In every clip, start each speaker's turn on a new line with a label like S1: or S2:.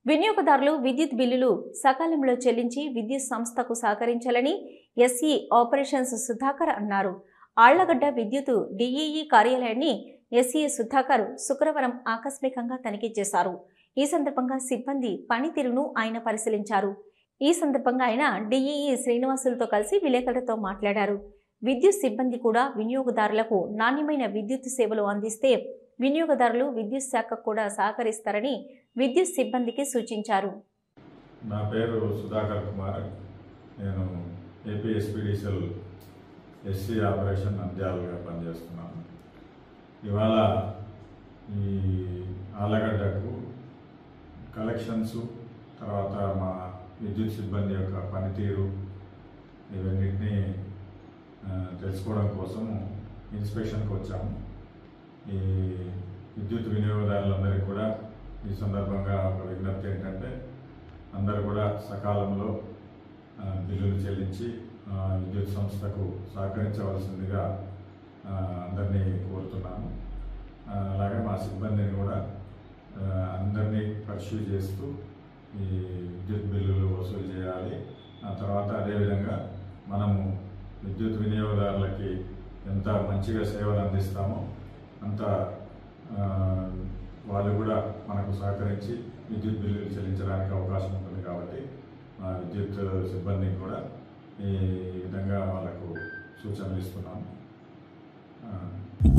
S1: వినియోగదారులు విద్యుత్ బిల్లులు సకాలంలో చెల్లించి విద్యుత్ సంస్థకు సహకరించాలని ఎస్ఈ ఆపరేషన్స్ సుధాకర్ అన్నారు. ఆళ్లగడ్డ విద్యుత్ డిఈఈ కార్యాలయాన్ని ఎస్ఈ సుధాకర్ శుక్రవారం ఆకస్మికంగా తనిఖీ చేశారు. ఈ సందర్భంగా సిబ్బంది పనితీరును ఆయన పరిశీలించారు. ఈ సందర్భంగా ఆయన డిఈఈ శ్రీనివాసులతో కలిసి విలేకరులతో మాట్లాడారు. విద్యుత్ సిబ్బంది కూడా వినియోగదారులకు నాణ్యమైన విద్యుత్ సేవలు అందిస్తే వినియోగదారులు విద్యుత్ శాఖకు కూడా సహకరిస్తారని విద్యుత్ సిబ్బందికి సూచించారు.
S2: నా పేరు సుధాకర్ కుమార్. నేను ఏపీఎస్పీడీసీఎల్ ఎస్సీ ఆపరేషన్ నంద్యాలగా పనిచేస్తున్నాను. ఇవాళ ఈ ఆళ్లగడ్డకు కలెక్షన్స్, తర్వాత మా విద్యుత్ సిబ్బంది యొక్క పనితీరు ఇవన్నిటినీ తెలుసుకోవడం కోసం ఇన్స్పెక్షన్కి వచ్చాము. ఈ విద్యుత్ వినియోగదారులందరికీ కూడా ఈ సందర్భంగా ఒక విజ్ఞప్తి ఏంటంటే, అందరూ కూడా సకాలంలో బిల్లులు చెల్లించి విద్యుత్ సంస్థకు సహకరించవలసిందిగా అందరినీ కోరుతున్నాను. అలాగే మా సిబ్బందిని కూడా అందరినీ పర్స్యూ చేస్తూ ఈ విద్యుత్ బిల్లులు వసూలు చేయాలి. ఆ తర్వాత అదేవిధంగా మనము విద్యుత్ వినియోగదారులకి ఎంత మంచిగా సేవలు అందిస్తామో అంత వాళ్ళు కూడా మనకు సహకరించి విద్యుత్ బిల్లులు చెల్లించడానికి అవకాశం ఉంటుంది. కాబట్టి మా విద్యుత్ సిబ్బందికి కూడా ఈ విధంగా వాళ్ళకు సూచనలు ఇస్తున్నాము.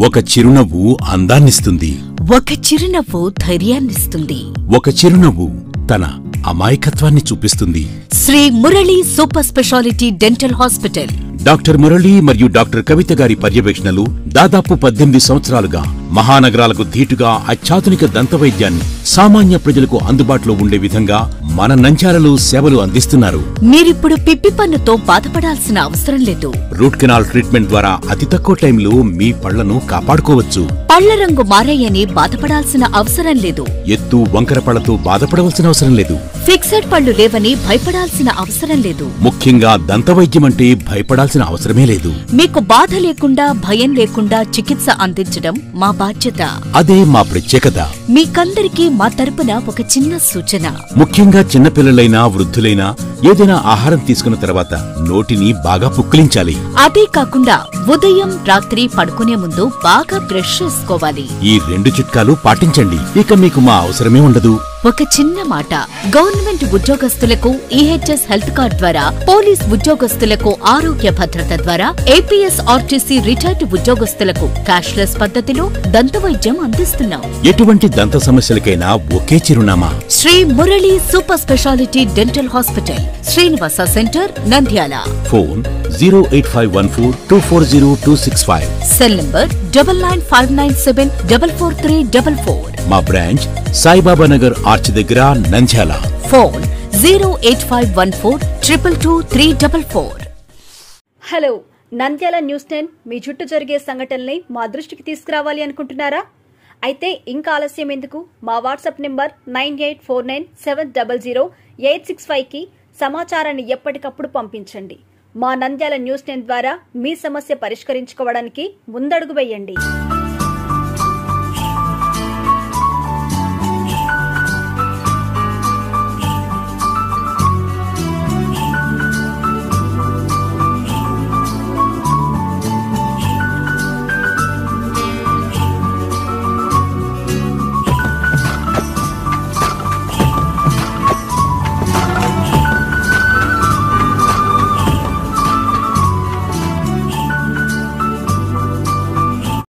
S3: ఒక చిరునవ్వు అందాన్నిస్తుంది,
S4: ఒక చిరునవ్వు ధైర్యాన్నిస్తుంది,
S3: ఒక చిరునవ్వు తన అమాయకత్వాన్ని చూపిస్తుంది.
S4: Sri Murali super speciality dental hospital.
S3: Doctor Murali మరియు డాక్టర్ కవిత గారి పర్యవేక్షణలు దాదాపు 18 సంవత్సరాలుగా మహానగరాలకు ధీటుగా అత్యాధునిక దంతవైద్యాన్ని సామాన్య ప్రజలకు అందుబాటులో ఉండే విధంగా మన నంద్యాలలో సేవలు అందిస్తున్నారు.
S4: మీరిప్పుడు పిప్పి పన్నుతో బాధపడాల్సిన అవసరం లేదు.
S3: రూట్ కెనాల్ ట్రీట్మెంట్ ద్వారా అతి తక్కువ టైంలో మీ పళ్లను కాపాడుకోవచ్చు.
S4: పళ్ల రంగు మారాయని బాధపడాల్సిన అవసరం లేదు.
S3: ఎత్తు వంకర పళ్లతో బాధపడవలసిన అవసరం లేదు.
S4: ఫిక్సెడ్ పళ్లు లేవని భయపడాల్సిన అవసరం లేదు.
S3: ముఖ్యంగా దంతవైద్యం అంటే భయపడాల్సిన అవసరమే లేదు.
S4: మీకు బాధ లేకుండా, భయం లేకుండా చికిత్స అందించడం మా బాధ్యత.
S3: అదే మా ప్రత్యేకత.
S4: మీకందరికీ మా తరపున ఒక చిన్న సూచన.
S3: ముఖ్యంగా చిన్నపిల్లలైనా వృద్ధులైనా ఏదైనా ఆహారం తీసుకున్న తర్వాత నోటిని బాగా పుక్కిలించాలి.
S4: అదే కాకుండా ఉదయం రాత్రి పడుకునే ముందు బాగా బ్రష్ చేసుకోవాలి.
S3: ఈ 2 చిట్కాలు పాటించండి, ఇక మీకు మా అవసరమే ఉండదు.
S4: ఒక చిన్న మాట, గవర్నమెంట్ ఉద్యోగస్తులకు ఈహెచ్ఎస్ హెల్త్ కార్డ్ ద్వారా, పోలీస్ ఉద్యోగస్తులకు ఆరోగ్య భద్రత ద్వారా, ఏపీఎస్ ఆర్టీసీ రిటైర్డ్ ఉద్యోగస్తులకు క్యాష్లెస్ పద్ధతిలో దంతవైద్యం అందిస్తున్నాం.
S3: ఎటువంటి దంత సమస్యలకైనా ఒకే చిరునామా,
S4: Sri Murali super speciality dental hospital, Srinivasa centre, Nandyal.
S3: Phone 08514240265.
S4: Cell number 9959744344.
S3: మా బ్రాంచ్ సాయిబాబా నగర్ ఆర్చ్ దగ్గర, Nandyal.
S4: Phone 08514222344.
S5: Hello, Nandyal news 10 మీ చుట్టూ జరిగే సంఘటనల్ని మా దృష్టికి తీసుకురావాలి అనుకుంటున్నారా? అయితే ఇంకా ఆలస్యం ఎందుకు? మా వాట్సాప్ నెంబర్ 9849700865కి సమాచారాన్ని ఎప్పటికప్పుడు పంపించండి. మా నంద్యాల న్యూస్ 10 ద్వారా మీ సమస్య పరిష్కరించుకోవడానికి ముందడుగు వేయండి.